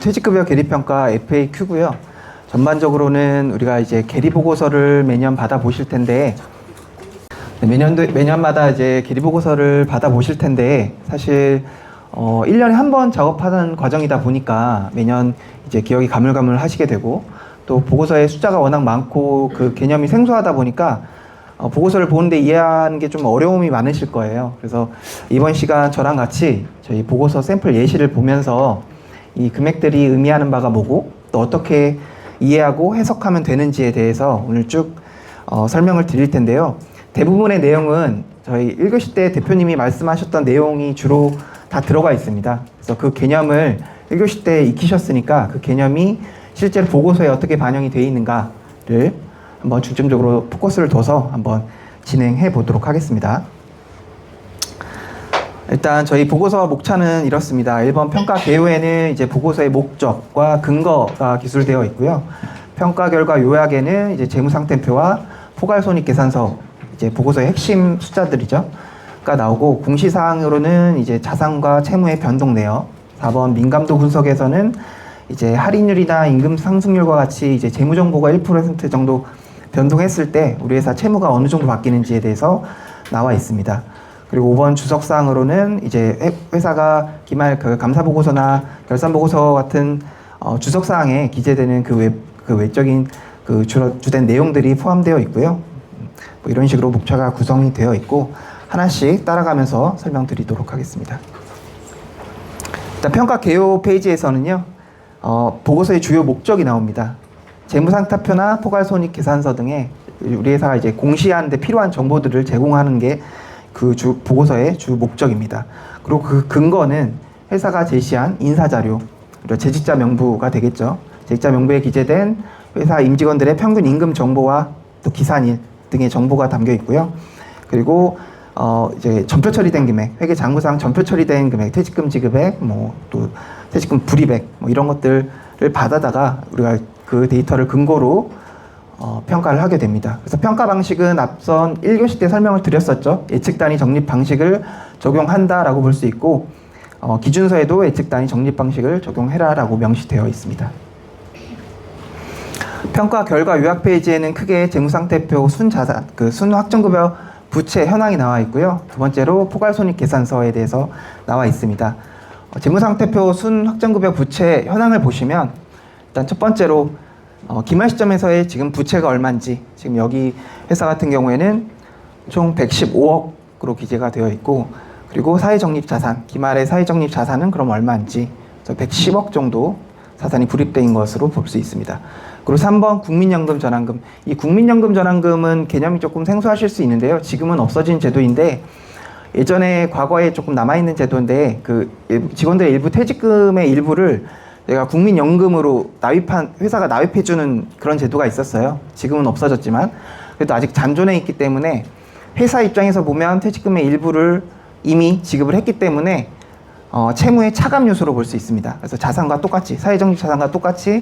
퇴직급여 계리평가 FAQ고요. 전반적으로는 우리가 이제 계리보고서를 매년 받아보실 텐데, 매년마다 이제 계리보고서를 받아보실 텐데, 사실 1년에 한 번 작업하는 과정이다 보니까 매년 이제 기억이 가물가물 하시게 되고, 또 보고서의 숫자가 워낙 많고 그 개념이 생소하다 보니까 보고서를 보는데 이해하는 게 좀 어려움이 많으실 거예요. 그래서 이번 시간 저랑 같이 저희 보고서 샘플 예시를 보면서 이 금액들이 의미하는 바가 뭐고 또 어떻게 이해하고 해석하면 되는지에 대해서 오늘 쭉 설명을 드릴 텐데요. 대부분의 내용은 저희 1교시 때 대표님이 말씀하셨던 내용이 주로 다 들어가 있습니다. 그래서 그 개념을 1교시 때 익히셨으니까 그 개념이 실제로 보고서에 어떻게 반영이 되어 있는가를 한번 중점적으로 포커스를 둬서 한번 진행해 보도록 하겠습니다. 일단 저희 보고서 목차는 이렇습니다. 1번 평가 개요에는 이제 보고서의 목적과 근거가 기술되어 있고요. 평가 결과 요약에는 이제 재무상태표와 포괄손익계산서, 이제 보고서의 핵심 숫자들이죠.가 나오고, 공시사항으로는 이제 자산과 채무의 변동 내역. 4번 민감도 분석에서는 이제 할인율이나 임금 상승률과 같이 이제 재무정보가 1% 정도 변동했을 때 우리 회사 채무가 어느 정도 바뀌는지에 대해서 나와 있습니다. 그리고 5번 주석사항으로는 이제 회사가 기말 그 감사보고서나 결산보고서 같은 주석사항에 기재되는 그 외적인 그 주된 내용들이 포함되어 있고요. 뭐 이런 식으로 목차가 구성이 되어 있고 하나씩 따라가면서 설명드리도록 하겠습니다. 일단 평가 개요 페이지에서는요, 보고서의 주요 목적이 나옵니다. 재무상태표나 포괄손익계산서 등의 우리 회사가 이제 공시하는 데 필요한 정보들을 제공하는 게 그 보고서의 주 목적입니다. 그리고 그 근거는 회사가 제시한 인사자료, 재직자 명부가 되겠죠. 재직자 명부에 기재된 회사 임직원들의 평균 임금 정보와 또 기산일 등의 정보가 담겨 있고요. 그리고 이제 전표 처리된 금액, 회계 장부상 전표 처리된 금액, 퇴직금 지급액, 뭐 또 퇴직금 불이백, 뭐 이런 것들을 받아다가 우리가 그 데이터를 근거로 평가를 하게 됩니다. 그래서 평가 방식은 앞선 1교시 때 설명을 드렸었죠. 예측 단위 적립 방식을 적용한다라고 볼 수 있고, 기준서에도 예측 단위 적립 방식을 적용해라라고 명시되어 있습니다. 평가 결과 요약 페이지에는 크게 재무상태표 순자산, 순확정급여 부채 현황이 나와 있고요. 두 번째로 포괄손익계산서에 대해서 나와 있습니다. 재무상태표 순확정급여 부채 현황을 보시면 일단 첫 번째로 기말 시점에서의 지금 부채가 얼마인지, 지금 여기 회사 같은 경우에는 총 115억으로 기재가 되어 있고, 그리고 사회적립자산, 기말의 사회적립자산은 그럼 얼마인지, 110억 정도 자산이 불입된 것으로 볼 수 있습니다. 그리고 3번 국민연금 전환금. 이 국민연금 전환금은 개념이 조금 생소하실 수 있는데요. 지금은 없어진 제도인데, 예전에 과거에 조금 남아있는 제도인데, 그 직원들의 일부 퇴직금의 일부를 내가 국민연금으로 회사가 납입해주는 그런 제도가 있었어요. 지금은 없어졌지만 그래도 아직 잔존해 있기 때문에 회사 입장에서 보면 퇴직금의 일부를 이미 지급을 했기 때문에 채무의 차감 요소로 볼 수 있습니다. 그래서 자산과 똑같이, 사회적립 자산과 똑같이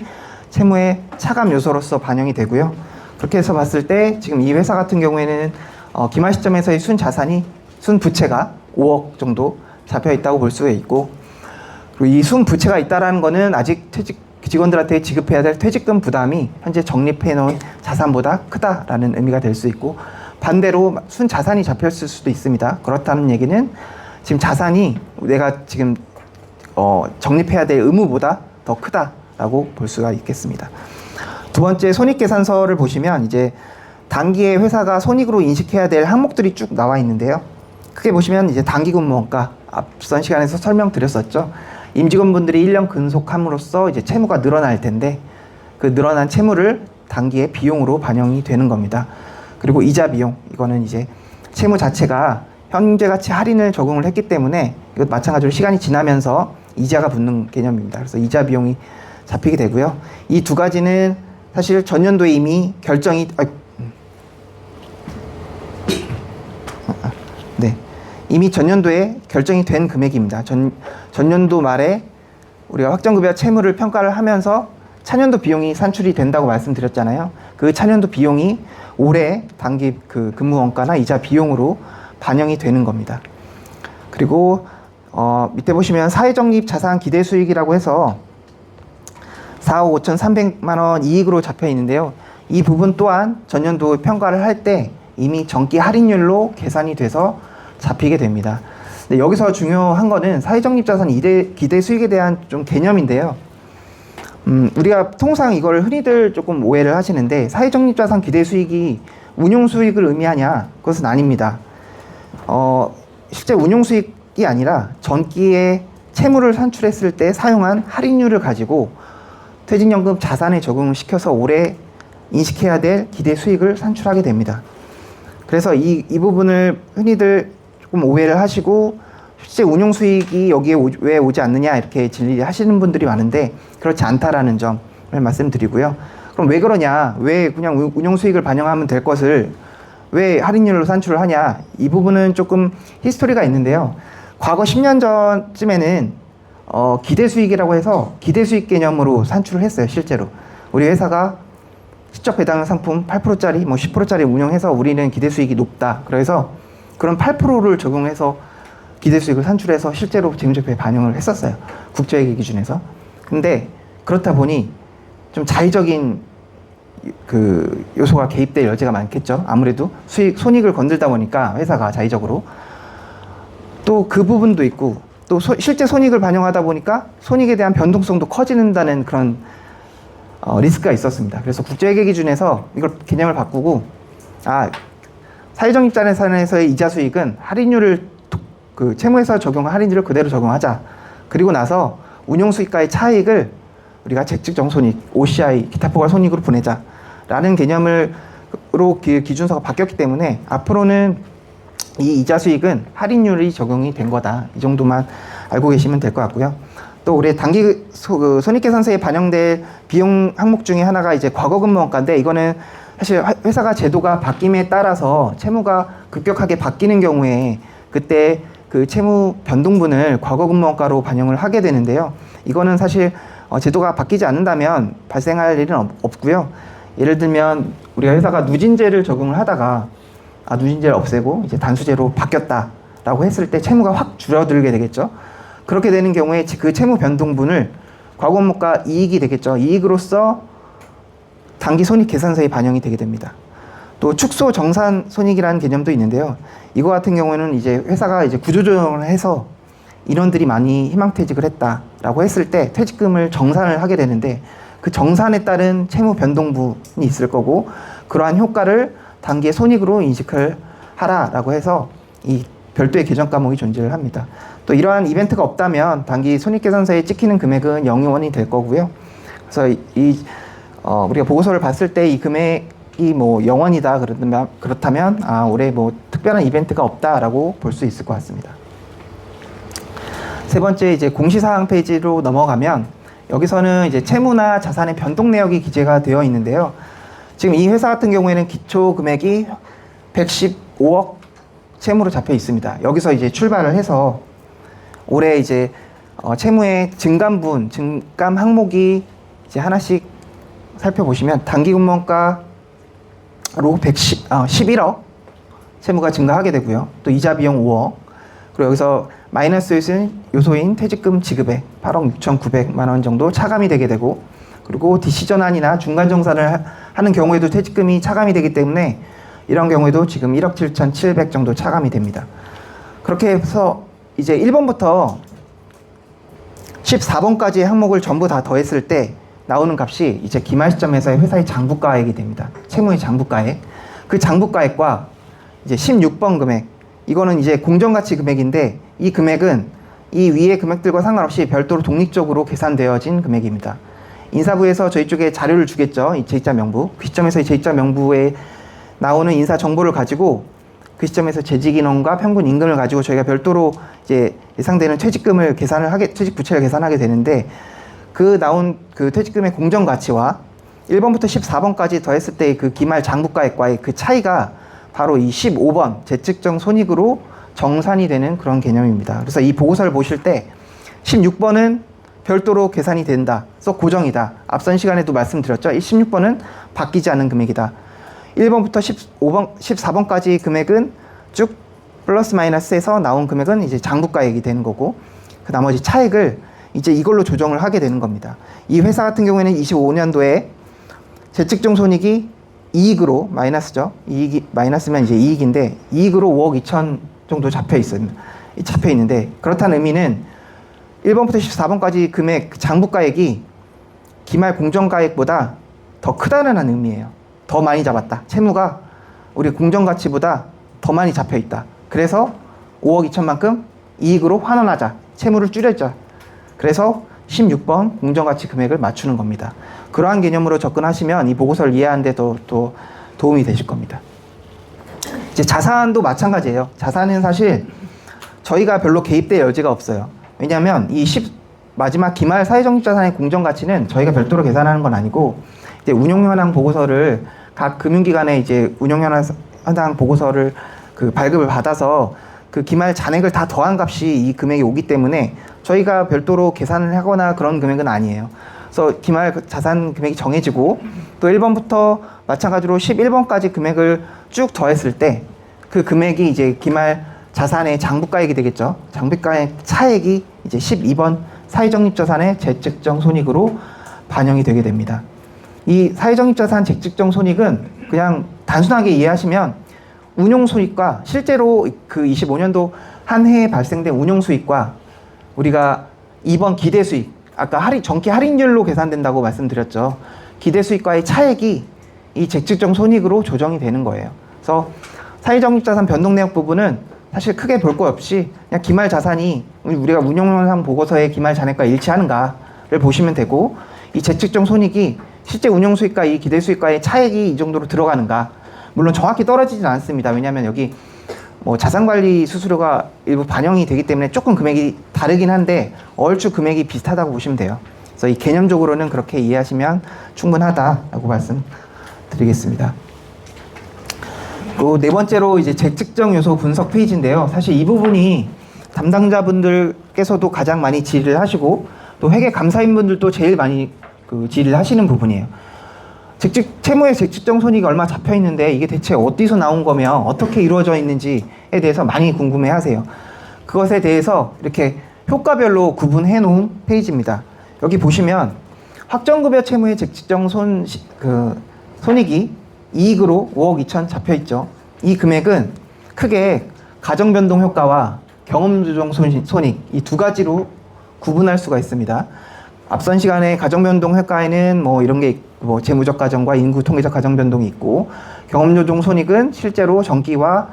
채무의 차감 요소로서 반영이 되고요. 그렇게 해서 봤을 때 지금 이 회사 같은 경우에는 기말 시점에서의 순부채가 5억 정도 잡혀 있다고 볼 수가 있고, 그리고 이 순부채가 있다라는 거는 아직 직원들한테 지급해야 될 퇴직금 부담이 현재 적립해 놓은 자산보다 크다라는 의미가 될 수 있고, 반대로 순자산이 잡혔을 수도 있습니다. 그렇다는 얘기는 지금 자산이 내가 지금 적립해야 될 의무보다 더 크다라고 볼 수가 있겠습니다. 두 번째, 손익계산서를 보시면 이제 단기에 회사가 손익으로 인식해야 될 항목들이 쭉 나와 있는데요. 크게 보시면 이제 단기근무원가, 앞선 시간에서 설명드렸었죠. 임직원분들이 1년 근속함으로써 이제 채무가 늘어날 텐데, 그 늘어난 채무를 단기의 비용으로 반영이 되는 겁니다. 그리고 이자 비용, 이거는 이제 채무 자체가 현재 가치 할인을 적용을 했기 때문에 이것 마찬가지로 시간이 지나면서 이자가 붙는 개념입니다. 그래서 이자 비용이 잡히게 되고요. 이 두 가지는 사실 전년도에 이미 이미 전년도에 결정이 된 금액입니다. 전년도 말에 우리가 확정급여 채무를 평가를 하면서 차년도 비용이 산출이 된다고 말씀드렸잖아요. 그 차년도 비용이 올해 단기 그 근무원가나 이자 비용으로 반영이 되는 겁니다. 그리고 밑에 보시면 사회적립 자산 기대 수익이라고 해서 4억 5,300만 원 이익으로 잡혀 있는데요. 이 부분 또한 전년도 평가를 할 때 이미 전기 할인율로 계산이 돼서 잡히게 됩니다. 근데 여기서 중요한 거는 사회적립자산 기대 수익에 대한 좀 개념인데요. 우리가 통상 이걸 흔히들 조금 오해를 하시는데, 사회적립자산 기대 수익이 운용 수익을 의미하냐? 그것은 아닙니다. 실제 운용 수익이 아니라 전기에 채무를 산출했을 때 사용한 할인율을 가지고 퇴직연금 자산에 적용을 시켜서 올해 인식해야 될 기대 수익을 산출하게 됩니다. 그래서 이 부분을 흔히들 조금 오해를 하시고, 실제 운용 수익이 여기에 왜 오지 않느냐 이렇게 질의하시는 분들이 많은데, 그렇지 않다라는 점을 말씀드리고요. 그럼 왜 그러냐, 왜 그냥 운용 수익을 반영하면 될 것을 왜 할인율로 산출을 하냐, 이 부분은 조금 히스토리가 있는데요. 과거 10년 전쯤에는 기대 수익이라고 해서 기대 수익 개념으로 산출을 했어요. 실제로 우리 회사가 시적 배당 상품 8%짜리 뭐 10%짜리 운영해서 우리는 기대 수익이 높다, 그래서 그런 8%를 적용해서 기대 수익을 산출해서 실제로 재무제표에 반영을 했었어요. 국제회계 기준에서. 근데 그렇다 보니 좀 자의적인 그 요소가 개입될 여지가 많겠죠. 아무래도 손익을 건들다 보니까 회사가 자의적으로, 또 그 부분도 있고, 또 실제 손익을 반영하다 보니까 손익에 대한 변동성도 커진다는 그런 리스크가 있었습니다. 그래서 국제회계 기준에서 이걸 개념을 바꾸고, 사회적립자산에서의 이자 수익은 할인율을 그 채무에서 적용한 할인율을 그대로 적용하자. 그리고 나서 운용 수익과의 차익을 우리가 재측정 손익, OCI, 기타 포괄 손익으로 보내자라는 개념으로 기준서가 바뀌었기 때문에 앞으로는 이 이자 수익은 할인율이 적용이 된 거다. 이 정도만 알고 계시면 될 것 같고요. 또 올해 단기 손익계산서에 반영될 비용 항목 중에 하나가 이제 과거근무원가인데, 이거는 사실 회사가 제도가 바뀜에 따라서 채무가 급격하게 바뀌는 경우에 그때 그 채무 변동분을 과거근무원가로 반영을 하게 되는데요. 이거는 사실 제도가 바뀌지 않는다면 발생할 일은 없고요. 예를 들면 우리가 회사가 누진제를 적용을 하다가 누진제를 없애고 이제 단수제로 바뀌었다라고 했을 때 채무가 확 줄어들게 되겠죠. 그렇게 되는 경우에 그 채무 변동분을 과거근무가 이익이 되겠죠. 이익으로서 단기 손익 계산서에 반영이 되게 됩니다. 또 축소 정산 손익이라는 개념도 있는데요. 이거 같은 경우에는 이제 회사가 이제 구조조정을 해서 인원들이 많이 희망퇴직을 했다라고 했을 때 퇴직금을 정산을 하게 되는데, 그 정산에 따른 채무 변동분이 있을 거고, 그러한 효과를 단기의 손익으로 인식을 하라라고 해서 이 별도의 계정 과목이 존재를 합니다. 또 이러한 이벤트가 없다면 단기 손익계산서에 찍히는 금액은 0원이 될 거고요. 그래서 우리가 보고서를 봤을 때 이 금액이 뭐 0원이다 그렇다면 올해 뭐 특별한 이벤트가 없다라고 볼 수 있을 것 같습니다. 세 번째, 이제 공시사항 페이지로 넘어가면 여기서는 이제 채무나 자산의 변동 내역이 기재가 되어 있는데요. 지금 이 회사 같은 경우에는 기초 금액이 115억 채무로 잡혀 있습니다. 여기서 이제 출발을 해서 올해 이제 채무의 증감 항목이 이제 하나씩 살펴보시면 단기근무원가로 11억 채무가 증가하게 되고요. 또 이자 비용 5억, 그리고 여기서 마이너스 요소인 퇴직금 지급액 8억 6,900만 원 정도 차감이 되게 되고, 그리고 DC 전환이나 중간 정산을 하는 경우에도 퇴직금이 차감이 되기 때문에 이런 경우에도 지금 1억 7,700 정도 차감이 됩니다. 그렇게 해서 이제 1번부터 14번까지의 항목을 전부 다 더했을 때 나오는 값이 이제 기말 시점에서의 회사의 장부가액이 됩니다. 채무의 장부가액. 그 장부가액과 이제 16번 금액, 이거는 이제 공정가치 금액인데, 이 금액은 이 위의 금액들과 상관없이 별도로 독립적으로 계산되어진 금액입니다. 인사부에서 저희 쪽에 자료를 주겠죠. 이 제2자 명부. 그 시점에서 이 제2자 명부에 나오는 인사 정보를 가지고 그 시점에서 재직 인원과 평균 임금을 가지고 저희가 별도로 이제 예상되는 퇴직 부채를 계산하게 되는데, 그 나온 그 퇴직금의 공정 가치와 1번부터 14번까지 더했을 때 그 기말 장부가액과의 그 차이가 바로 이 15번 재측정 손익으로 정산이 되는 그런 개념입니다. 그래서 이 보고서를 보실 때 16번은 별도로 계산이 된다, 썩 고정이다. 앞선 시간에도 말씀드렸죠. 이 16번은 바뀌지 않는 금액이다. 1번부터 14번까지 금액은 쭉 플러스 마이너스해서 나온 금액은 이제 장부가액이 되는 거고, 그 나머지 차액을 이제 이걸로 조정을 하게 되는 겁니다. 이 회사 같은 경우에는 25년도에 재측정 손익이 이익으로 마이너스죠. 이익이 마이너스면 이제 이익인데 이익으로 5억 2천 정도 잡혀 있는데 그렇다는 의미는 1번부터 14번까지 금액 장부가액이 기말 공정가액보다 더 크다는 의미예요. 더 많이 잡았다. 채무가 우리 공정가치보다 더 많이 잡혀 있다. 그래서 5억 2천만큼 이익으로 환원하자. 채무를 줄여자. 그래서 16번 공정가치 금액을 맞추는 겁니다. 그러한 개념으로 접근하시면 이 보고서를 이해하는 데 또 도움이 되실 겁니다. 이제 자산도 마찬가지예요. 자산은 사실 저희가 별로 개입될 여지가 없어요. 왜냐하면 이 마지막 기말 사회적립자산의 공정가치는 저희가 별도로 계산하는 건 아니고 이제 운용현황 보고서를 각 금융기관에 이제 운용현황 보고서를 그 발급을 받아서 그 기말 잔액을 다 더한 값이 이 금액이 오기 때문에 저희가 별도로 계산을 하거나 그런 금액은 아니에요. 그래서 기말 자산 금액이 정해지고 또 1번부터 마찬가지로 11번까지 금액을 쭉 더했을 때 그 금액이 이제 기말 자산의 장부가액이 되겠죠. 장부가액 차액이 이제 12번 사회적립자산의 재측정 손익으로 반영이 되게 됩니다. 이 사회적립자산 재측정 손익은 그냥 단순하게 이해하시면 운용수익과 실제로 그 25년도 한 해에 발생된 운용수익과 우리가 2번 기대수익, 아까 정기 할인율로 계산된다고 말씀드렸죠. 기대수익과의 차액이 이 재측정 손익으로 조정이 되는 거예요. 그래서 사회적립자산 변동내역 부분은 사실 크게 볼 거 없이 그냥 기말 자산이 우리가 운용현황 보고서의 기말 잔액과 일치하는가를 보시면 되고 이 재측정 손익이 실제 운용수익과 이 기대수익과의 차액이 이 정도로 들어가는가. 물론 정확히 떨어지진 않습니다. 왜냐하면 여기 뭐 자산관리 수수료가 일부 반영이 되기 때문에 조금 금액이 다르긴 한데 얼추 금액이 비슷하다고 보시면 돼요. 그래서 이 개념적으로는 그렇게 이해하시면 충분하다라고 말씀드리겠습니다. 네 번째로 이제 재측정 요소 분석 페이지인데요. 사실 이 부분이 담당자분들께서도 가장 많이 질의를 하시고 또 회계 감사인분들도 제일 많이 질의를 하시는 부분이에요. 채무의 재측정 손익이 얼마 잡혀 있는데 이게 대체 어디서 나온 거며 어떻게 이루어져 있는지에 대해서 많이 궁금해 하세요. 그것에 대해서 이렇게 효과별로 구분해 놓은 페이지입니다. 여기 보시면 확정급여 채무의 재측정 손익이 이익으로 5억 2천 잡혀 있죠. 이 금액은 크게 가정변동 효과와 경험조정 손익 이 두 가지로 구분할 수가 있습니다. 앞선 시간에 가정변동 효과에는 뭐 이런 게 뭐 재무적 가정과 인구 통계적 가정변동이 있고 경험조정 손익은 실제로 정기와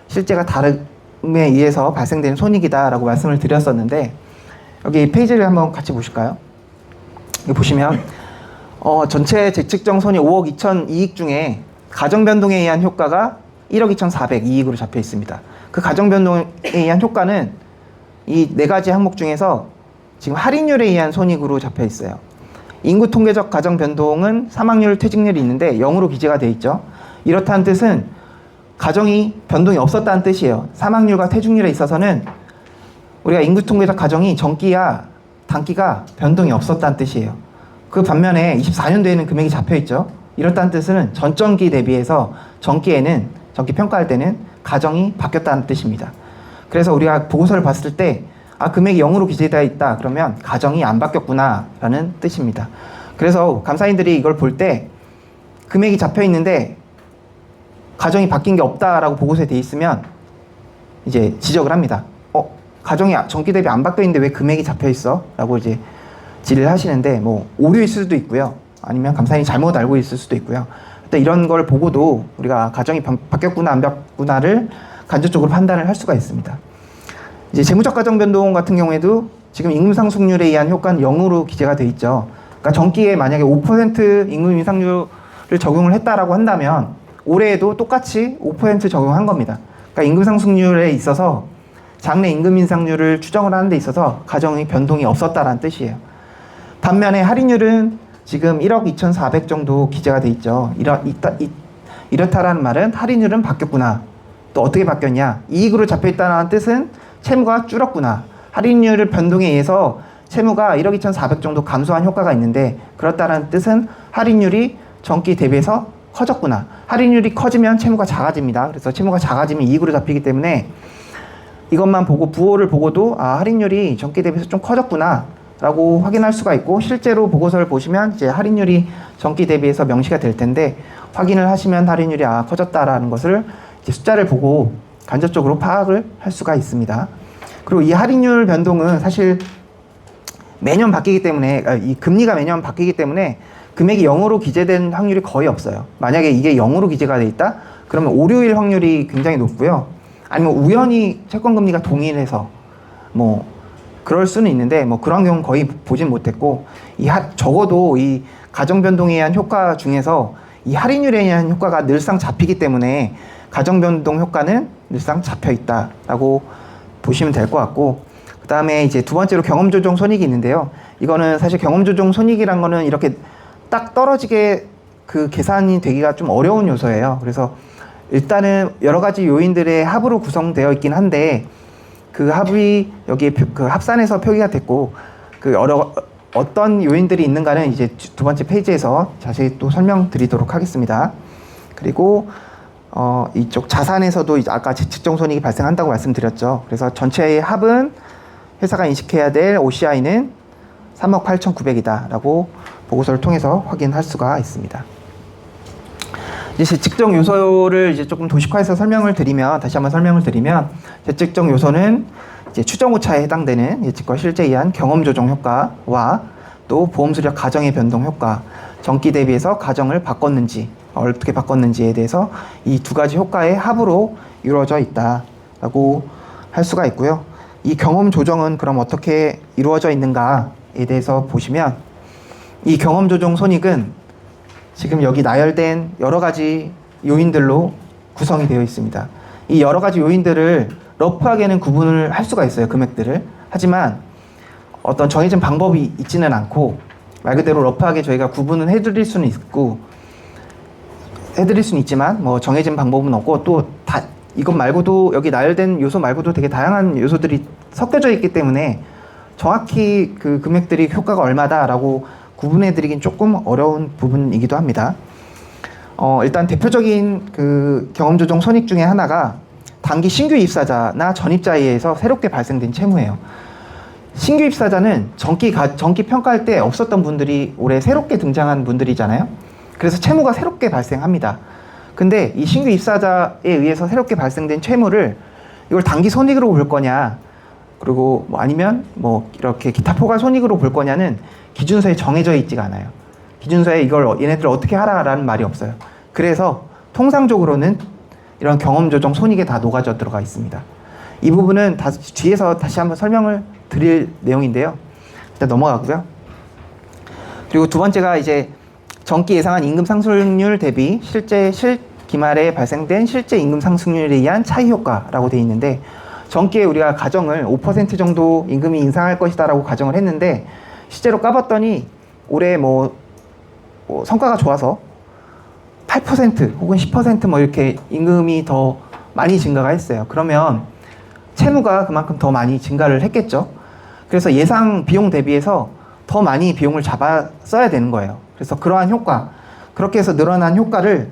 실제가 다름에 의해서 발생되는 손익이다라고 말씀을 드렸었는데 여기 페이지를 한번 같이 보실까요? 여기 보시면 전체 재측정 손익 5억 2천 이익 중에 가정변동에 의한 효과가 1억 2,400 이익으로 잡혀 있습니다. 그 가정변동에 의한 효과는 이 네 가지 항목 중에서 지금 할인율에 의한 손익으로 잡혀 있어요. 인구 통계적 가정 변동은 사망률, 퇴직률이 있는데 0으로 기재가 되어 있죠. 이렇다는 뜻은 가정이 변동이 없었다는 뜻이에요. 사망률과 퇴직률에 있어서는 우리가 인구 통계적 가정이 전기와 단기가 변동이 없었다는 뜻이에요. 그 반면에 24년도에는 금액이 잡혀 있죠. 이렇다는 뜻은 전전기 대비해서 전기 평가할 때는 가정이 바뀌었다는 뜻입니다. 그래서 우리가 보고서를 봤을 때 금액이 0으로 기재되어 있다. 그러면 가정이 안 바뀌었구나 라는 뜻입니다. 그래서 감사인들이 이걸 볼 때 금액이 잡혀 있는데 가정이 바뀐 게 없다라고 보고서에 돼 있으면 이제 지적을 합니다. 가정이 전기 대비 안 바뀌어 있는데 왜 금액이 잡혀 있어? 라고 이제 질의를 하시는데 뭐 오류일 수도 있고요. 아니면 감사인이 잘못 알고 있을 수도 있고요. 일단 이런 걸 보고도 우리가 가정이 바뀌었구나 안 바뀌었구나를 간접적으로 판단을 할 수가 있습니다. 이제 재무적 가정 변동 같은 경우에도 지금 임금 상승률에 의한 효과는 0으로 기재가 되어 있죠. 그러니까 전기에 만약에 5% 임금 인상률을 적용을 했다라고 한다면 올해에도 똑같이 5% 적용한 겁니다. 그러니까 임금 상승률에 있어서 장래 임금 인상률을 추정을 하는 데 있어서 가정의 변동이 없었다라는 뜻이에요. 반면에 할인율은 지금 1억 2,400 정도 기재가 돼 있죠. 이렇다라는 말은 할인율은 바뀌었구나. 또 어떻게 바뀌었냐? 이익으로 잡혀 있다는 뜻은 채무가 줄었구나. 할인율 변동에 의해서 채무가 1억 2,400 정도 감소한 효과가 있는데 그렇다는 뜻은 할인율이 전기 대비해서 커졌구나. 할인율이 커지면 채무가 작아집니다. 그래서 채무가 작아지면 이익으로 잡히기 때문에 이것만 보고 부호를 보고도 할인율이 전기 대비해서 좀 커졌구나 라고 확인할 수가 있고, 실제로 보고서를 보시면 이제 할인율이 전기 대비해서 명시가 될 텐데, 확인을 하시면 할인율이 커졌다라는 것을 이제 숫자를 보고 간접적으로 파악을 할 수가 있습니다. 그리고 이 할인율 변동은 사실 매년 바뀌기 때문에, 이 금리가 매년 바뀌기 때문에 금액이 0으로 기재된 확률이 거의 없어요. 만약에 이게 0으로 기재가 돼 있다? 그러면 오류일 확률이 굉장히 높고요. 아니면 우연히 채권금리가 동일해서 뭐 그럴 수는 있는데, 뭐 그런 경우는 거의 보진 못했고, 적어도 이 가정변동에 의한 효과 중에서 이 할인율에 의한 효과가 늘상 잡히기 때문에 가정변동 효과는 늘상 잡혀 있다라고 보시면 될 것 같고, 그 다음에 이제 두 번째로 경험조정 손익이 있는데요. 이거는 사실 경험조정 손익이란 거는 이렇게 딱 떨어지게 그 계산이 되기가 좀 어려운 요소예요. 그래서 일단은 여러 가지 요인들의 합으로 구성되어 있긴 한데, 그 합이 여기 그 합산에서 표기가 됐고, 그 어떤 요인들이 있는가는 이제 두 번째 페이지에서 자세히 또 설명드리도록 하겠습니다. 그리고 이쪽 자산에서도 아까 재측정 손익이 발생한다고 말씀드렸죠. 그래서 전체의 합은 회사가 인식해야 될 OCI는 3억 8,900이다 라고 보고서를 통해서 확인할 수가 있습니다. 이제 재측정 요소를 이제 조금 도식화해서 다시 한번 설명을 드리면, 재측정 요소는 이제 추정 오차에 해당되는 예측과 실제에 의한 경험 조정 효과와 또 보험 수력 가정의 변동 효과, 전기 대비해서 가정을 바꿨는지 어떻게 바꿨는지에 대해서 이 두 가지 효과의 합으로 이루어져 있다라고 할 수가 있고요. 이 경험 조정은 그럼 어떻게 이루어져 있는가에 대해서 보시면, 이 경험 조정 손익은 지금 여기 나열된 여러 가지 요인들로 구성이 되어 있습니다. 이 여러 가지 요인들을 러프하게는 구분을 할 수가 있어요, 금액들을. 하지만 어떤 정해진 방법이 있지는 않고, 말 그대로 러프하게 저희가 구분을 해드릴 수는 있지만 뭐 정해진 방법은 없고, 또 이것 말고도 여기 나열된 요소 말고도 되게 다양한 요소들이 섞여져 있기 때문에 정확히 그 금액들이 효과가 얼마다라고 구분해드리긴 조금 어려운 부분이기도 합니다. 일단 대표적인 그 경험조정 손익 중에 하나가 단기 신규 입사자나 전입자에 의해서 새롭게 발생된 채무예요. 신규 입사자는 정기 평가할 때 없었던 분들이 올해 새롭게 등장한 분들이잖아요. 그래서 채무가 새롭게 발생합니다. 근데 이 신규 입사자에 의해서 새롭게 발생된 채무를 이걸 단기 손익으로 볼 거냐, 그리고 뭐 아니면 뭐 이렇게 기타 포괄 손익으로 볼 거냐는 기준서에 정해져 있지가 않아요. 기준서에 이걸 얘네들 어떻게 하라라는 말이 없어요. 그래서 통상적으로는 이런 경험 조정 손익에 다 녹아져 들어가 있습니다. 이 부분은 뒤에서 다시 한번 설명을 드릴 내용인데요. 일단 넘어가고요. 그리고 두 번째가 이제 정기 예상한 임금 상승률 대비 기말에 발생된 실제 임금 상승률에 의한 차이 효과라고 되어 있는데, 전기에 우리가 가정을 5% 정도 임금이 인상할 것이다 라고 가정을 했는데, 실제로 까봤더니 올해 뭐 성과가 좋아서 8% 혹은 10% 뭐 이렇게 임금이 더 많이 증가가 했어요. 그러면 채무가 그만큼 더 많이 증가를 했겠죠. 그래서 예상 비용 대비해서 더 많이 비용을 잡아 써야 되는 거예요. 그래서 그러한 효과, 그렇게 해서 늘어난 효과를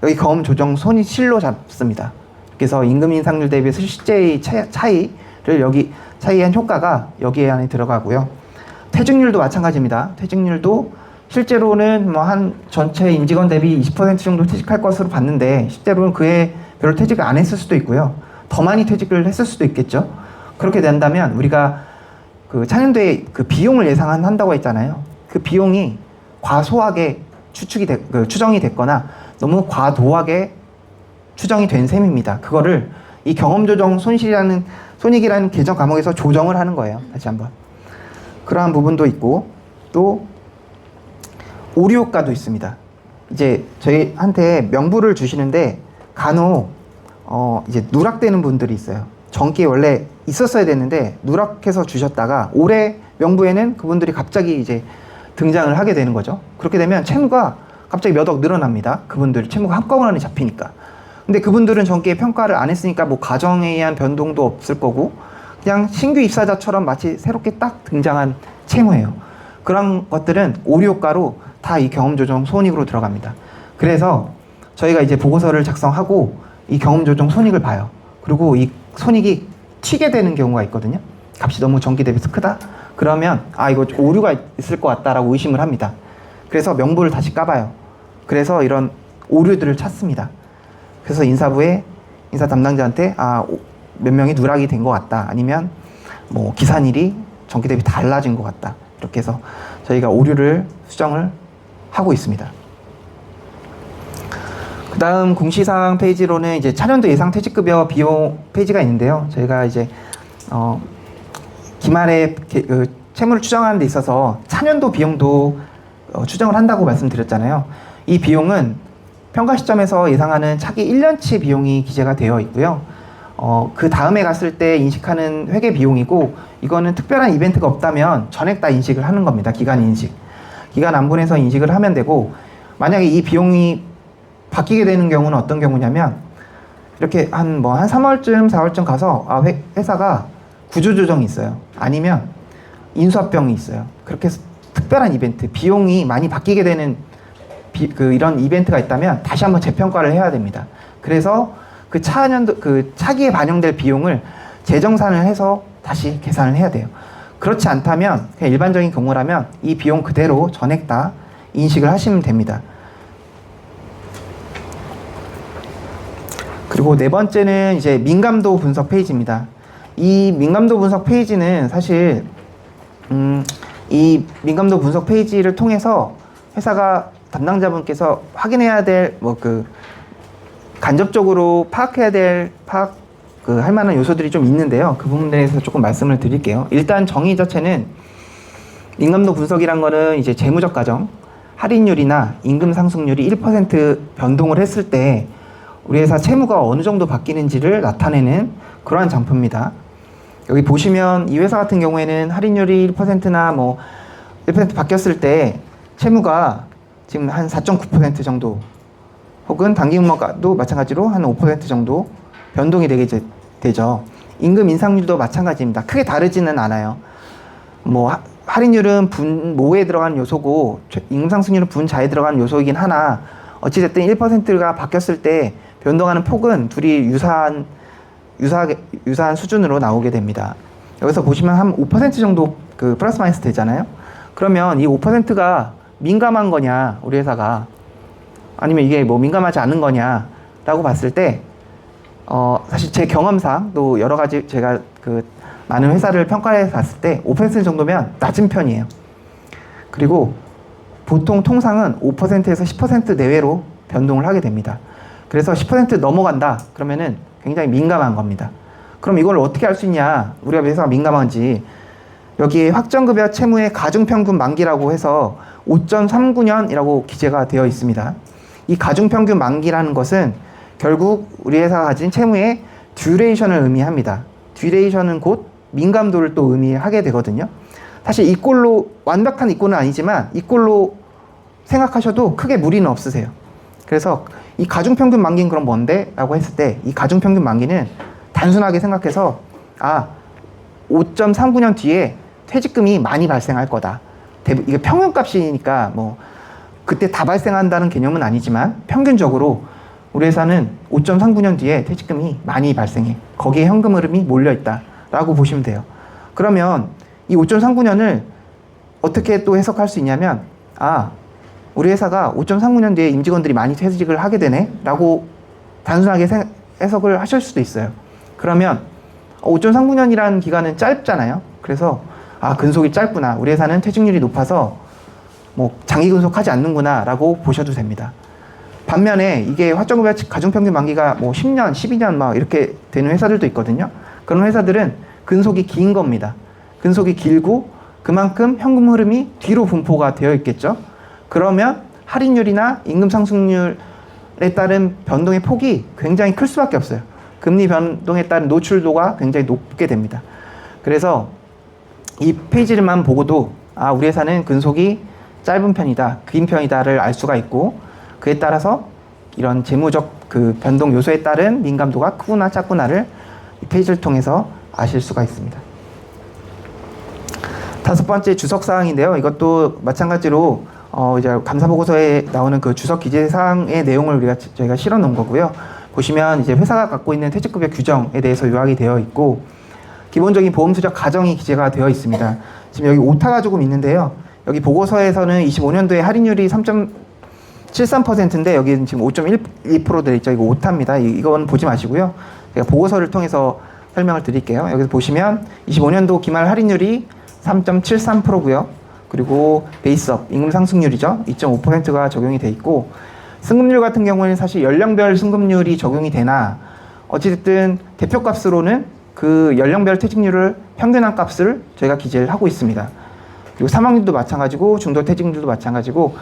여기 경험 조정 손익실로 잡습니다. 그래서 임금 인상률 대비해서 실제의 차이를 여기 차이한 효과가 여기에 안에 들어가고요. 퇴직률도 마찬가지입니다. 퇴직률도 실제로는 뭐 한 전체 임직원 대비 20% 정도 퇴직할 것으로 봤는데, 실제로는 그에 별로 퇴직을 안 했을 수도 있고요. 더 많이 퇴직을 했을 수도 있겠죠. 그렇게 된다면 우리가 그 차년도에 그 비용을 예상한다고 했잖아요. 그 비용이 과소하게 추정이 됐거나 너무 과도하게 추정이 된 셈입니다. 그거를 이 경험조정 손익이라는 계정 과목에서 조정을 하는 거예요. 다시 한번. 그러한 부분도 있고, 또 오류 효과도 있습니다. 이제 저희한테 명부를 주시는데 간혹 이제 누락되는 분들이 있어요. 전기에 원래 있었어야 됐는데 누락해서 주셨다가 올해 명부에는 그분들이 갑자기 이제 등장을 하게 되는 거죠. 그렇게 되면 채무가 갑자기 몇 억 늘어납니다. 그분들 채무가 한꺼번에 잡히니까. 근데 그분들은 전기에 평가를 안 했으니까 뭐 가정에 의한 변동도 없을 거고, 그냥 신규 입사자처럼 마치 새롭게 딱 등장한 채무예요. 그런 것들은 오류 효과로 다 이 경험조정 손익으로 들어갑니다. 그래서 저희가 이제 보고서를 작성하고 이 경험조정 손익을 봐요. 그리고 이 손익이 튀게 되는 경우가 있거든요. 값이 너무 전기 대비해서 크다. 그러면 이거 오류가 있을 것 같다라고 의심을 합니다. 그래서 명부를 다시 까봐요. 그래서 이런 오류들을 찾습니다. 그래서 인사부에 인사 담당자한테 몇 명이 누락이 된 것 같다, 아니면 뭐 기산일이 전기 대비 달라진 것 같다, 이렇게 해서 저희가 오류를 수정을 하고 있습니다. 그 다음 공시사항 페이지로는 이제 차년도 예상 퇴직급여 비용 페이지가 있는데요. 저희가 이제 기말에 채무를 추정하는 데 있어서 차년도 비용도 추정을 한다고 말씀드렸잖아요. 이 비용은 평가 시점에서 예상하는 차기 1년치 비용이 기재가 되어 있고요. 그 다음에 갔을 때 인식하는 회계 비용이고, 이거는 특별한 이벤트가 없다면 전액 다 인식을 하는 겁니다. 기간 인식. 기간 안분해서 인식을 하면 되고, 만약에 이 비용이 바뀌게 되는 경우는 어떤 경우냐면, 이렇게 한 3월쯤 4월쯤 가서 회사가 구조조정이 있어요. 아니면 인수합병이 있어요. 그렇게 특별한 이벤트, 비용이 많이 바뀌게 되는 이런 이벤트가 있다면 다시 한번 재평가를 해야 됩니다. 그래서 그 차기에 반영될 비용을 재정산을 해서 다시 계산을 해야 돼요. 그렇지 않다면 그냥 일반적인 경우라면 이 비용 그대로 전액 다 인식을 하시면 됩니다. 그리고 네 번째는 이제 민감도 분석 페이지입니다. 이 민감도 분석 페이지는 사실 이 민감도 분석 페이지를 통해서 회사가 담당자분께서 확인해야 될 간접적으로 파악해야 될 할 만한 요소들이 좀 있는데요. 그 부분에 대해서 조금 말씀을 드릴게요. 일단 정의 자체는 민감도 분석이란 거는 이제 재무적 가정, 할인율이나 임금 상승률이 1% 변동을 했을 때 우리 회사 채무가 어느 정도 바뀌는지를 나타내는 그러한 장표입니다. 여기 보시면 이 회사 같은 경우에는 할인율이 1%나 1% 바뀌었을 때 채무가 지금 한 4.9% 정도, 혹은 단기금융가도 마찬가지로 한 5% 정도 변동이 되죠. 임금 인상률도 마찬가지입니다. 크게 다르지는 않아요. 할인율은 분모에 들어가는 요소고 임금 상승률은 분자에 들어가는 요소이긴 하나, 어찌됐든 1%가 바뀌었을 때 변동하는 폭은 둘이 유사한 수준으로 나오게 됩니다. 여기서 보시면 한 5% 정도 플러스 마이너스 되잖아요. 그러면 이 5%가 민감한 거냐, 우리 회사가, 아니면 이게 민감하지 않은 거냐 라고 봤을 때 사실 제 경험상 또 여러 가지 제가 많은 회사를 평가해 봤을 때 5% 정도면 낮은 편이에요. 그리고 보통 통상은 5%에서 10% 내외로 변동을 하게 됩니다. 그래서 10% 넘어간다 그러면은 굉장히 민감한 겁니다. 그럼 이걸 어떻게 알 수 있냐, 우리가 회사가 민감한지. 여기에 확정급여 채무의 가중평균 만기라고 해서 5.39년이라고 기재가 되어 있습니다. 이 가중평균 만기라는 것은 결국 우리 회사가 가진 채무의 듀레이션을 의미합니다. 듀레이션은 곧 민감도를 또 의미하게 되거든요. 사실 이 꼴로 완벽한 이 꼴은 아니지만 이 꼴로 생각하셔도 크게 무리는 없으세요. 그래서 이 가중평균 만기는 그럼 뭔데? 라고 했을 때 이 가중평균 만기는 단순하게 생각해서 5.39년 뒤에 퇴직금이 많이 발생할 거다. 이게 평균값이니까 그때 다 발생한다는 개념은 아니지만 평균적으로 우리 회사는 5.39년 뒤에 퇴직금이 많이 발생해. 거기에 현금 흐름이 몰려있다 라고 보시면 돼요. 그러면 이 5.39년을 어떻게 또 해석할 수 있냐면 우리 회사가 5.39년 뒤에 임직원들이 많이 퇴직을 하게 되네 라고 단순하게 해석을 하실 수도 있어요. 그러면 5.39년이라는 기간은 짧잖아요. 그래서 근속이 짧구나, 우리 회사는 퇴직률이 높아서 장기 근속하지 않는구나 라고 보셔도 됩니다. 반면에 이게 확정급여 가중평균 만기가 10년, 12년 이렇게 되는 회사들도 있거든요. 그런 회사들은 근속이 긴 겁니다. 근속이 길고 그만큼 현금 흐름이 뒤로 분포가 되어 있겠죠. 그러면 할인율이나 임금 상승률에 따른 변동의 폭이 굉장히 클 수밖에 없어요. 금리 변동에 따른 노출도가 굉장히 높게 됩니다. 그래서 이 페이지를만 보고도 우리 회사는 근속이 짧은 편이다, 긴 편이다를 알 수가 있고, 그에 따라서 이런 재무적 변동 요소에 따른 민감도가 크구나 작구나를 이 페이지를 통해서 아실 수가 있습니다. 다섯 번째 주석사항인데요. 이것도 마찬가지로 이제 감사보고서에 나오는 주석 기재사항의 내용을 저희가 실어 놓은 거고요. 보시면 이제 회사가 갖고 있는 퇴직급여 규정에 대해서 요약이 되어 있고, 기본적인 보험 수적 가정이 기재가 되어 있습니다. 지금 여기 오타가 조금 있는데요. 여기 보고서에서는 25년도에 할인율이 3.73%인데 여기는 지금 5.12% 되어있죠. 이거 오타입니다. 이건 보지 마시고요. 제가 보고서를 통해서 설명을 드릴게요. 여기서 보시면 25년도 기말 할인율이 3.73%고요. 그리고 베이스업, 임금 상승률이죠. 2.5%가 적용이 돼 있고, 승급률 같은 경우에는 사실 연령별 승급률이 적용이 되나, 어찌됐든 대표값으로는 그 연령별 퇴직률을 평균한 값을 저희가 기재를 하고 있습니다. 그리고 사망률도 마찬가지고 중도 퇴직률도 마찬가지고,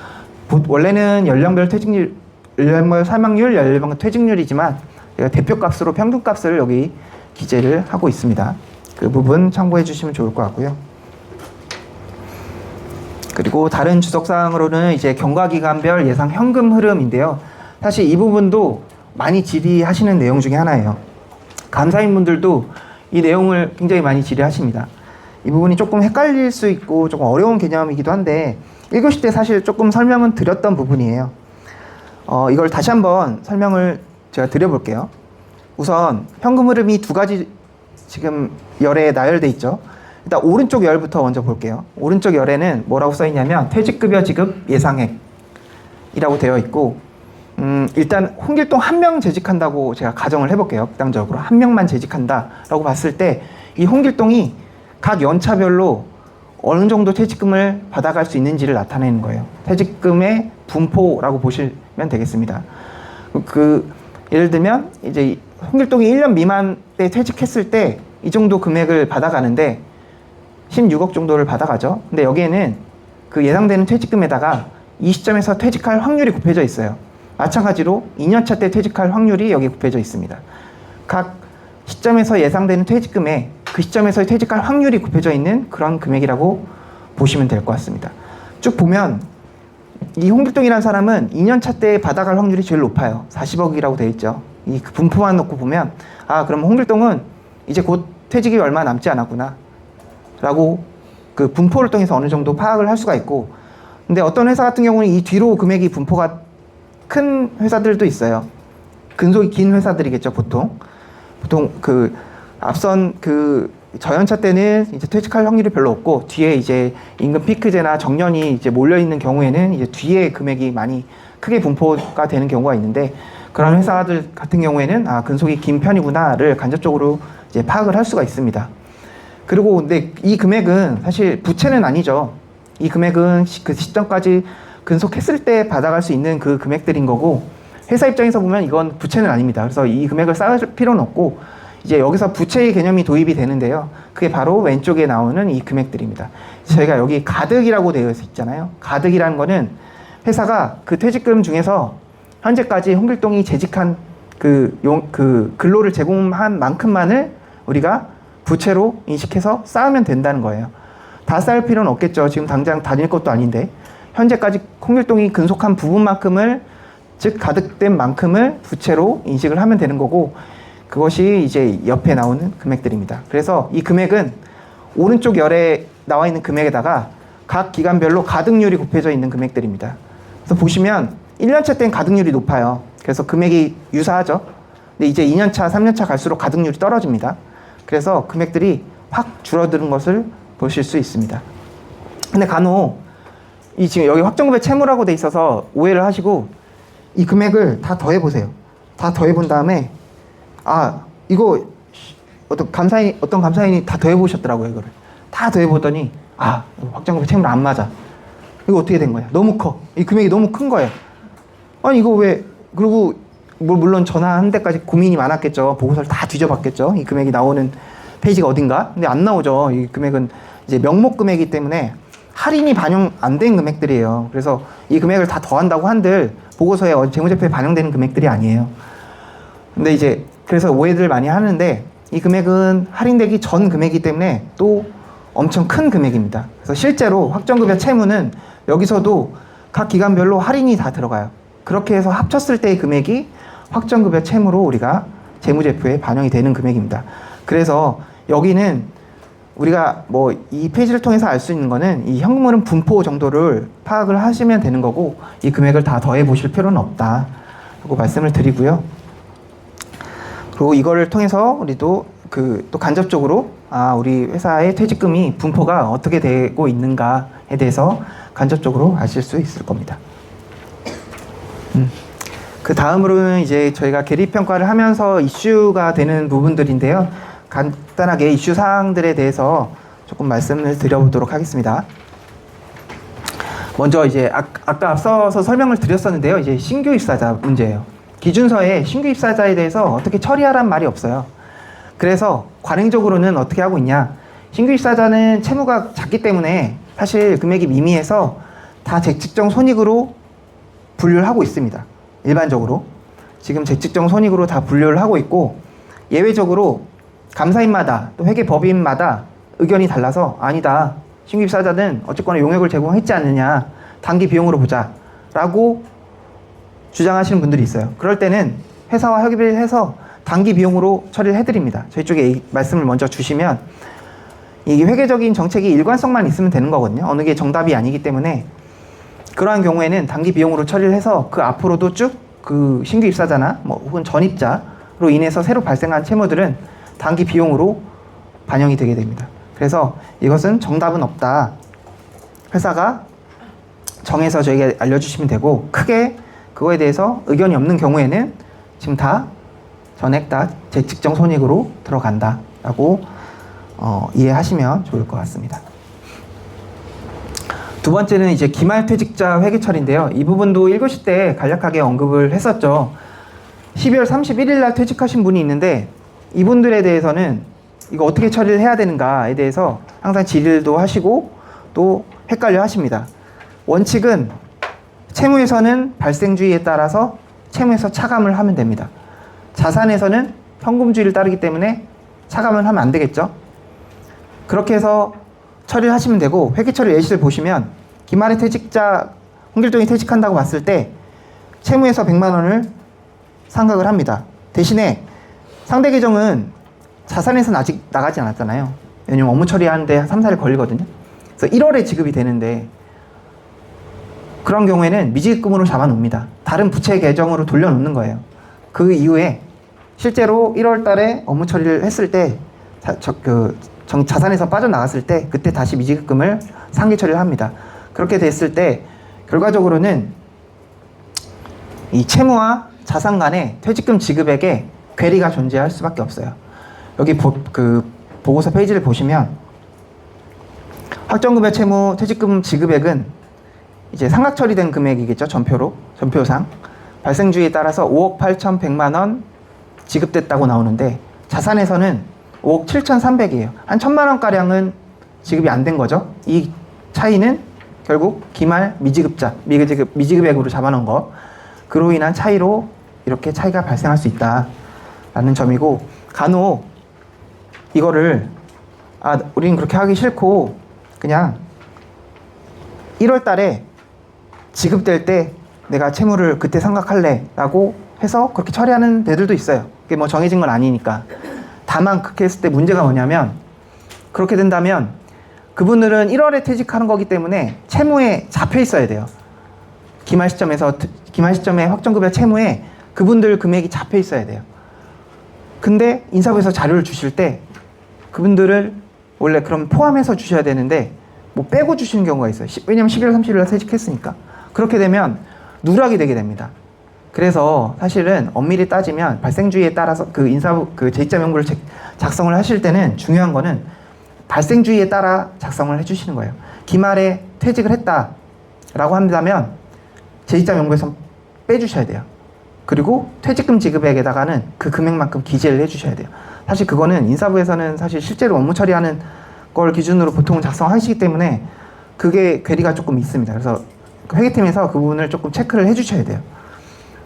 원래는 연령별 퇴직률, 연령별 사망률, 연령별 퇴직률이지만 제가 대표값으로 평균값을 여기 기재를 하고 있습니다. 그 부분 참고해 주시면 좋을 것 같고요. 그리고 다른 주석사항으로는 이제 경과기간별 예상 현금 흐름인데요. 사실 이 부분도 많이 질의하시는 내용 중에 하나예요. 감사인분들도 이 내용을 굉장히 많이 질의하십니다. 이 부분이 조금 헷갈릴 수 있고 조금 어려운 개념이기도 한데 1교시 때 사실 조금 설명은 드렸던 부분이에요. 이걸 다시 한번 설명을 제가 드려볼게요. 우선 현금 흐름이 두 가지 지금 열에 나열돼 있죠. 일단 오른쪽 열부터 먼저 볼게요. 오른쪽 열에는 뭐라고 써 있냐면 퇴직급여 지급 예상액이라고 되어 있고, 일단 홍길동 한 명 재직한다고 제가 가정을 해볼게요. 극단적으로 한 명만 재직한다라고 봤을 때 이 홍길동이 각 연차별로 어느 정도 퇴직금을 받아갈 수 있는지를 나타내는 거예요. 퇴직금의 분포라고 보시면 되겠습니다. 예를 들면 이제 홍길동이 1년 미만 때 퇴직했을 때 이 정도 금액을 받아가는데 16억 정도를 받아가죠. 근데 여기에는 그 예상되는 퇴직금에다가 이 시점에서 퇴직할 확률이 곱해져 있어요. 마찬가지로 2년차 때 퇴직할 확률이 여기 곱해져 있습니다. 각 시점에서 예상되는 퇴직금에 그 시점에서 퇴직할 확률이 곱해져 있는 그런 금액이라고 보시면 될 것 같습니다. 쭉 보면 이 홍길동이라는 사람은 2년차 때 받아갈 확률이 제일 높아요. 40억이라고 되어 있죠. 이 분포만 놓고 보면 그럼 홍길동은 이제 곧 퇴직이 얼마 남지 않았구나 라고 그 분포를 통해서 어느 정도 파악을 할 수가 있고, 근데 어떤 회사 같은 경우는 이 뒤로 금액이 분포가 큰 회사들도 있어요. 근속이 긴 회사들이겠죠. 보통 그 앞선 그 저연차 때는 이제 퇴직할 확률이 별로 없고, 뒤에 이제 임금 피크제나 정년이 이제 몰려 있는 경우에는 이제 뒤에 금액이 많이 크게 분포가 되는 경우가 있는데, 그런 회사들 같은 경우에는 근속이 긴 편이구나를 간접적으로 이제 파악을 할 수가 있습니다. 그리고 근데 이 금액은 사실 부채는 아니죠. 이 금액은 그 시점까지 근속했을 때 받아갈 수 있는 그 금액들인 거고, 회사 입장에서 보면 이건 부채는 아닙니다. 그래서 이 금액을 쌓을 필요는 없고, 이제 여기서 부채의 개념이 도입이 되는데요. 그게 바로 왼쪽에 나오는 이 금액들입니다. 저희가 여기 가득이라고 되어 있잖아요. 가득이라는 거는 회사가 그 퇴직금 중에서 현재까지 홍길동이 재직한 그 근로를 제공한 만큼만을 우리가 부채로 인식해서 쌓으면 된다는 거예요. 다 쌓을 필요는 없겠죠. 지금 당장 다닐 것도 아닌데 현재까지 홍길동이 근속한 부분만큼을, 즉 가득된 만큼을 부채로 인식을 하면 되는 거고, 그것이 이제 옆에 나오는 금액들입니다. 그래서 이 금액은 오른쪽 열에 나와 있는 금액에다가 각 기간별로 가득률이 곱해져 있는 금액들입니다. 그래서 보시면 1년차 때는 가득률이 높아요. 그래서 금액이 유사하죠. 근데 이제 2년차, 3년차 갈수록 가득률이 떨어집니다. 그래서 금액들이 확 줄어드는 것을 보실 수 있습니다. 근데 간혹 이 지금 여기 확정급여 채무라고 돼 있어서 오해를 하시고 이 금액을 다 더해보세요. 다 더해본 다음에 이거 어떤 감사인이 다 더해보셨더라고요. 이거를 다 더해보더니 확정급여 채무랑 안 맞아. 이거 어떻게 된 거야? 너무 커. 이 금액이 너무 큰 거예요. 아니 이거 왜? 그리고 물론 전화한 데까지 고민이 많았겠죠. 보고서를 다 뒤져봤겠죠. 이 금액이 나오는 페이지가 어딘가? 근데 안 나오죠. 이 금액은 이제 명목 금액이기 때문에 할인이 반영 안 된 금액들이에요. 그래서 이 금액을 다 더한다고 한들 보고서에 재무제표에 반영되는 금액들이 아니에요. 근데 이제 그래서 오해들 많이 하는데 이 금액은 할인되기 전 금액이기 때문에 또 엄청 큰 금액입니다. 그래서 실제로 확정급여 채무는 여기서도 각 기간별로 할인이 다 들어가요. 그렇게 해서 합쳤을 때의 금액이 확정급여 채무로 우리가 재무제표에 반영이 되는 금액입니다. 그래서 여기는 우리가 뭐 이 페이지를 통해서 알 수 있는 거는 이 현금흐름 분포 정도를 파악을 하시면 되는 거고, 이 금액을 다 더해 보실 필요는 없다 라고 말씀을 드리고요. 그리고 이거를 통해서 우리도 또 간접적으로 우리 회사의 퇴직금이 분포가 어떻게 되고 있는가에 대해서 간접적으로 아실 수 있을 겁니다. 그 다음으로는 이제 저희가 계리 평가를 하면서 이슈가 되는 부분들인데요. 간단하게 이슈 사항들에 대해서 조금 말씀을 드려보도록 하겠습니다. 먼저 이제 아까 앞서서 설명을 드렸었는데요. 이제 신규 입사자 문제예요. 기준서에 신규 입사자에 대해서 어떻게 처리하라는 말이 없어요. 그래서 관행적으로는 어떻게 하고 있냐. 신규 입사자는 채무가 작기 때문에 사실 금액이 미미해서 다 재측정 손익으로 분류를 하고 있습니다. 일반적으로. 지금 재측정 손익으로 다 분류를 하고 있고, 예외적으로 감사인마다 또 회계법인마다 의견이 달라서 아니다. 신규 입사자는 어쨌거나 용역을 제공했지 않느냐. 단기 비용으로 보자. 라고 주장하시는 분들이 있어요. 그럴 때는 회사와 협의를 해서 단기 비용으로 처리를 해드립니다. 저희 쪽에 이 말씀을 먼저 주시면 이 회계적인 정책이 일관성만 있으면 되는 거거든요. 어느 게 정답이 아니기 때문에 그러한 경우에는 단기 비용으로 처리를 해서 그 앞으로도 쭉 그 신규 입사자나 혹은 전입자로 인해서 새로 발생한 채무들은 단기 비용으로 반영이 되게 됩니다. 그래서 이것은 정답은 없다. 회사가 정해서 저에게 알려주시면 되고, 크게 그거에 대해서 의견이 없는 경우에는 지금 다 전액 다 재측정 손익으로 들어간다 라고 이해하시면 좋을 것 같습니다. 두 번째는 이제 기말퇴직자 회계처리인데요. 이 부분도 1교시 때 간략하게 언급을 했었죠. 12월 31일 날 퇴직하신 분이 있는데 이분들에 대해서는 이거 어떻게 처리를 해야 되는가에 대해서 항상 질의도 하시고 또 헷갈려 하십니다. 원칙은 채무에서는 발생주의에 따라서 채무에서 차감을 하면 됩니다. 자산에서는 현금주의를 따르기 때문에 차감을 하면 안 되겠죠. 그렇게 해서 처리를 하시면 되고, 회계처리 예시를 보시면 기말의 퇴직자 홍길동이 퇴직한다고 봤을 때 채무에서 100만 원을 상각을 합니다. 대신에 상대 계정은 자산에서는 아직 나가지 않았잖아요. 왜냐면 업무 처리하는데 3, 4일 걸리거든요. 그래서 1월에 지급이 되는데 그런 경우에는 미지급금으로 잡아놓습니다. 다른 부채 계정으로 돌려놓는 거예요. 그 실제로 1월 달에 업무 처리를 했을 때 자산에서 빠져나갔을 때 그때 다시 미지급금을 상기 처리를 합니다. 그렇게 됐을 때 결과적으로는 이 채무와 자산 간의 퇴직금 지급액에 괴리가 존재할 수밖에 없어요. 여기 보고서 페이지를 보시면 확정급여 채무 퇴직금 지급액은 이제 상각 처리된 금액이겠죠. 전표상 발생주의에 따라서 5억 8,100만 원 지급됐다고 나오는데 자산에서는 5억 7,300이에요. 한 1,000만 원가량은 지급이 안 된 거죠. 이 차이는 결국 기말 미지급액으로 잡아놓은 거, 그로 인한 차이로 이렇게 차이가 발생할 수 있다라는 점이고, 간혹 이거를 우리는 그렇게 하기 싫고 그냥 1월 달에 지급될 때 내가 채무를 그때 상각할래 라고 해서 그렇게 처리하는 데들도 있어요. 그게 뭐 정해진 건 아니니까. 다만 그렇게 했을 때 문제가 뭐냐면, 그렇게 된다면 그분들은 1월에 퇴직하는 거기 때문에 채무에 잡혀 있어야 돼요. 기말 시점에 확정급여 채무에 그분들 금액이 잡혀 있어야 돼요. 근데 인사부에서 자료를 주실 때 그분들을 원래 그럼 포함해서 주셔야 되는데 뭐 빼고 주시는 경우가 있어요. 왜냐면 11월 30일 날 퇴직했으니까. 그렇게 되면 누락이 되게 됩니다. 그래서 사실은 엄밀히 따지면 발생주의에 따라서 제2자 명부를 작성을 하실 때는 중요한 거는 발생주의에 따라 작성을 해주시는 거예요. 기말에 퇴직을 했다라고 한다면 제2자 명부에서 빼주셔야 돼요. 그리고 퇴직금 지급액에다가는 그 금액만큼 기재를 해주셔야 돼요. 사실 그거는 인사부에서는 사실 실제로 업무 처리하는 걸 기준으로 보통은 작성하시기 때문에 그게 괴리가 조금 있습니다. 그래서 회계팀에서 그 부분을 조금 체크를 해주셔야 돼요.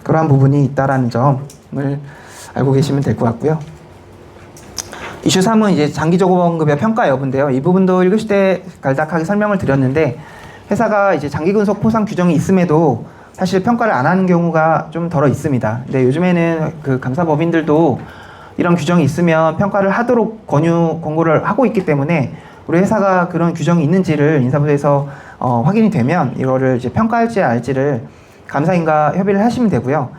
그러한 부분이 있다라는 점을 알고 계시면 될 것 같고요. 이슈 3은 이제 장기조급원급여 평가 여부인데요. 이 부분도 1교시 때 간략하게 설명을 드렸는데, 회사가 이제 장기근속 포상 규정이 있음에도 사실 평가를 안 하는 경우가 좀 덜어 있습니다. 근데 요즘에는 그 감사법인들도 이런 규정이 있으면 평가를 하도록 권고를 하고 있기 때문에 우리 회사가 그런 규정이 있는지를 인사부에서 확인이 되면 이거를 이제 평가할지 알지를 감사인과 협의를 하시면 되고요.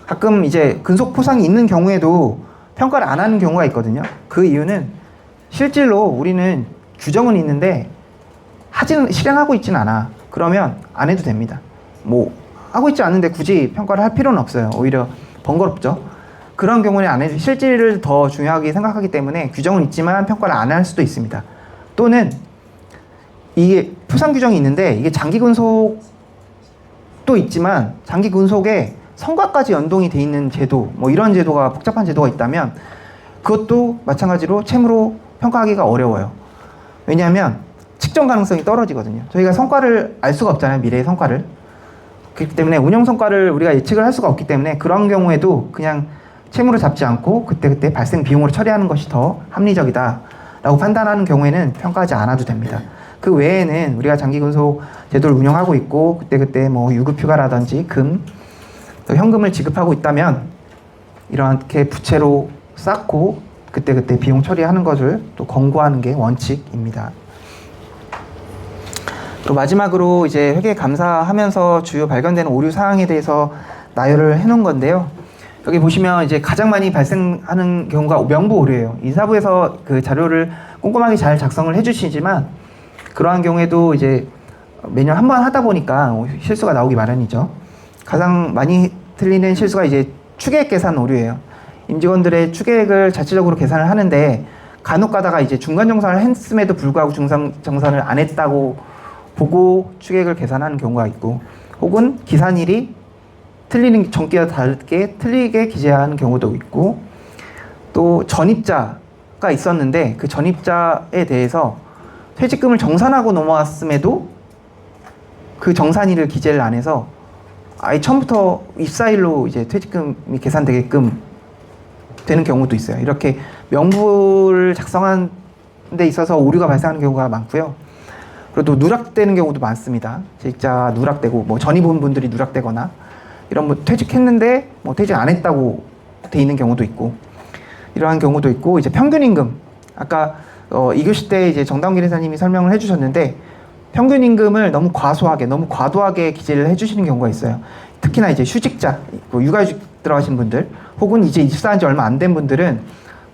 가끔 이제 근속 포상이 있는 경우에도 평가를 안 하는 경우가 있거든요. 그 이유는 실질로 우리는 규정은 있는데 실행하고 있지는 않아. 그러면 안 해도 됩니다. 뭐 하고 있지 않은데 굳이 평가를 할 필요는 없어요. 오히려 번거롭죠. 그런 경우는 안 해도 실질을 더 중요하게 생각하기 때문에 규정은 있지만 평가를 안 할 수도 있습니다. 또는 이게 표상 규정이 있는데 이게 장기 근속도 있지만 장기 근속에 성과까지 연동이 돼 있는 제도, 뭐 이런 제도가 복잡한 제도가 있다면 그것도 마찬가지로 채무로 평가하기가 어려워요. 왜냐하면 측정 가능성이 떨어지거든요. 저희가 성과를 알 수가 없잖아요. 미래의 성과를. 그렇기 때문에 운영 성과를 우리가 예측을 할 수가 없기 때문에 그런 경우에도 그냥 채무를 잡지 않고 그때그때 발생 비용으로 처리하는 것이 더 합리적이다 라고 판단하는 경우에는 평가하지 않아도 됩니다. 그 외에는 우리가 장기근속 제도를 운영하고 있고 그때그때 뭐 유급휴가라든지 또 현금을 지급하고 있다면 이렇게 부채로 쌓고 그때그때 비용 처리하는 것을 또 권고하는 게 원칙입니다. 또 마지막으로 이제 회계 감사하면서 주요 발견되는 오류 사항에 대해서 나열을 해놓은 건데요. 여기 보시면 이제 가장 많이 발생하는 경우가 명부 오류예요. 인사부에서 그 자료를 꼼꼼하게 잘 작성을 해주시지만 그러한 경우에도 이제 매년 한 번 하다 보니까 실수가 나오기 마련이죠. 가장 많이 틀리는 실수가 이제 추계액 계산 오류예요. 임직원들의 추계액을 자체적으로 계산을 하는데 간혹 가다가 이제 중간 정산을 했음에도 불구하고 중간 정산을 안 했다고 보고 추계액을 계산하는 경우가 있고 혹은 기산일이 틀리는 전기와 다르게 틀리게 기재하는 경우도 있고 또 전입자가 있었는데 그 전입자에 대해서 퇴직금을 정산하고 넘어왔음에도 그 정산일을 기재를 안 해서 아예 처음부터 입사일로 이제 퇴직금이 계산되게끔 되는 경우도 있어요. 이렇게 명부를 작성하는 데 있어서 오류가 발생하는 경우가 많고요. 그리고 또 누락되는 경우도 많습니다. 재직자 누락되고 뭐 전입 온 분들이 누락되거나 이런 뭐 퇴직했는데 뭐 퇴직 안 했다고 돼 있는 경우도 있고 이러한 경우도 있고 이제 평균 임금 아까 2교시 때 이제 정다운 기사님이 설명을 해주셨는데 평균 임금을 너무 과소하게 너무 과도하게 기재를 해주시는 경우가 있어요. 특히나 이제 휴직자 육아휴직 들어가신 분들 혹은 이제 입사한 지 얼마 안 된 분들은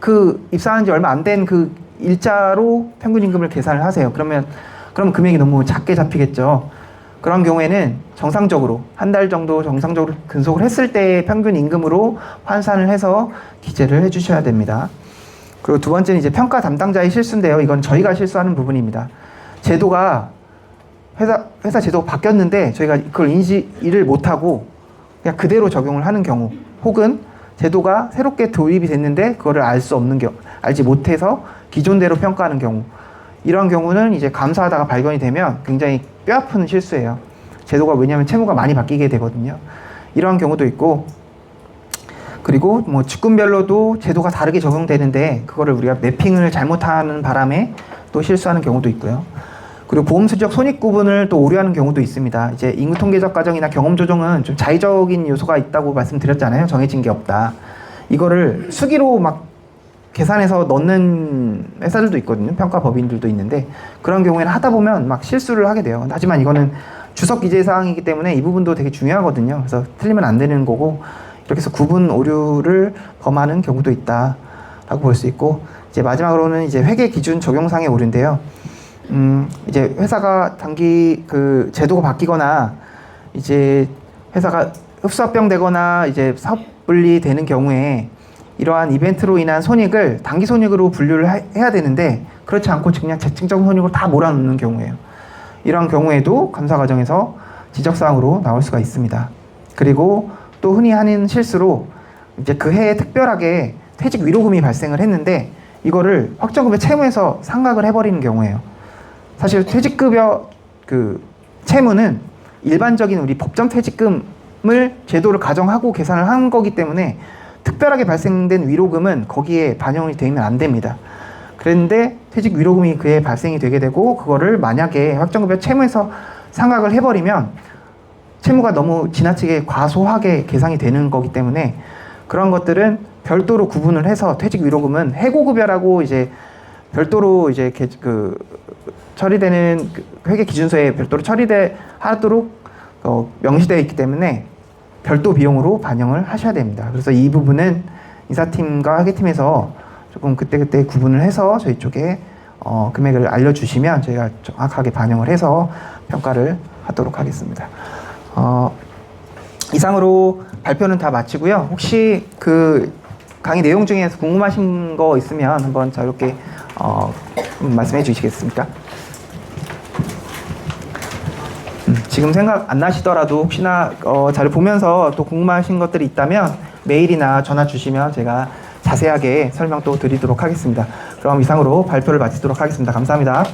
그 입사한 지 얼마 안 된 그 일자로 평균 임금을 계산을 하세요. 그럼 금액이 너무 작게 잡히겠죠. 그런 경우에는 정상적으로 한 달 정도 정상적으로 근속을 했을 때의 평균 임금으로 환산을 해서 기재를 해주셔야 됩니다. 그리고 두 번째는 이제 평가 담당자의 실수인데요. 이건 저희가 실수하는 부분입니다. 제도가 회사 제도가 바뀌었는데 저희가 그걸 인지를 못하고 그냥 그대로 적용을 하는 경우 혹은 제도가 새롭게 도입이 됐는데 그거를 알지 못해서 기존대로 평가하는 경우 이런 경우는 이제 감사하다가 발견이 되면 굉장히 뼈아픈 실수예요. 제도가 왜냐하면 채무가 많이 바뀌게 되거든요. 이런 경우도 있고 그리고 뭐 직군별로도 제도가 다르게 적용되는데 그거를 우리가 매핑을 잘못하는 바람에 또 실수하는 경우도 있고요. 그리고 보험수적 손익 구분을 또 오류하는 경우도 있습니다. 이제 인구통계적 과정이나 경험 조정은 좀 자의적인 요소가 있다고 말씀드렸잖아요. 정해진 게 없다. 이거를 수기로 막 계산해서 넣는 회사들도 있거든요. 평가 법인들도 있는데 그런 경우에는 하다 보면 막 실수를 하게 돼요. 하지만 이거는 주석 기재 사항이기 때문에 이 부분도 되게 중요하거든요. 그래서 틀리면 안 되는 거고 이렇게 해서 구분 오류를 범하는 경우도 있다라고 볼 수 있고 이제 마지막으로는 이제 회계 기준 적용상의 오류인데요. 이제 회사가 단기 그 제도가 바뀌거나 이제 회사가 흡수합병되거나 이제 사업 분리되는 경우에 이러한 이벤트로 인한 손익을 단기 손익으로 분류를 해야 되는데 그렇지 않고 그냥 재층적 손익으로 다 몰아넣는 경우예요. 이런 경우에도 감사 과정에서 지적사항으로 나올 수가 있습니다. 그리고 또 흔히 하는 실수로 이제 그 해에 특별하게 퇴직 위로금이 발생을 했는데 이거를 확정급여 채무에서 상각을 해버리는 경우예요. 사실 퇴직급여 그 채무는 일반적인 우리 법정 퇴직금을 제도를 가정하고 계산을 한 거기 때문에 특별하게 발생된 위로금은 거기에 반영이 되면 안 됩니다. 그런데 퇴직 위로금이 그에 발생이 되게 되고 그거를 만약에 확정급여 채무에서 상각을 해버리면 채무가 너무 지나치게 과소하게 계산이 되는 거기 때문에 그런 것들은 별도로 구분을 해서 퇴직 위로금은 해고급여라고 이제 별도로 이제 처리되는 회계 기준서에 별도로 처리하도록 명시되어 있기 때문에 별도 비용으로 반영을 하셔야 됩니다. 그래서 이 부분은 인사팀과 회계팀에서 조금 그때그때 구분을 해서 저희 쪽에 금액을 알려주시면 저희가 정확하게 반영을 해서 평가를 하도록 하겠습니다. 이상으로 발표는 다 마치고요. 혹시 그 강의 내용 중에서 궁금하신 거 있으면 한번 자유롭게 말씀해 주시겠습니까? 지금 생각 안 나시더라도 혹시나 자료 보면서 또 궁금하신 것들이 있다면 메일이나 전화 주시면 제가 자세하게 설명 또 드리도록 하겠습니다. 그럼 이상으로 발표를 마치도록 하겠습니다. 감사합니다.